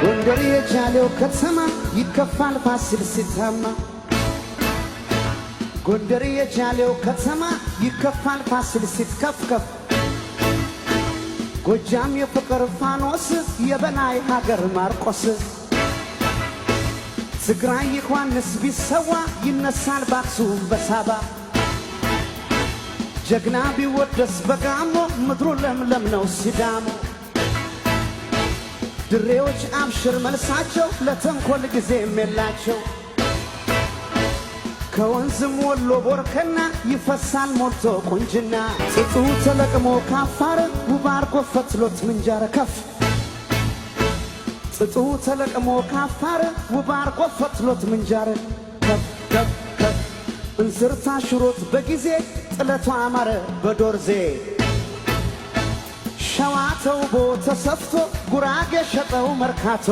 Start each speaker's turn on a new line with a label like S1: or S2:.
S1: ጎንደር የጃሌው ከተማ ይከፋል ፋሲል ሲታማ ጎንደር የጃሌው ከተማ ይከፋል ፋሲል ሲትከፍከፍ ጎጃም የፍቅር ፋኖስ የበላይ ሀገር ማርቆስ ትግራይ ዮሐንስ ቢሰዋ ይነሳል በአክሱም በሳባ ጀግና ቢወደስ በጋሞ ምድሩ ለምለም ነው ሲዳሞ ድሬዎች አብሽር መልሳቸው ለተንኮል ጊዜም የላቸው ከወንዝም ወሎ ቦርከና ይፈሳል ሞልቶ ቁንጅና ጥጡ ተለቅሞ ካፋር ውብ አርጎ ፈትሎት ምንጃር ከፍ ጥጡ ተለቅሞ ካፋር ውብ አርጎ ፈትሎት ምንጃር ከፍ ከፍ ከፍ እንዝርታ ሽሮት በጊዜ ጥለቷ አማረ በዶርዜ ሸዋ ተውቦ ተሰፍቶ ጉራጌ ሸጠው መርካቶ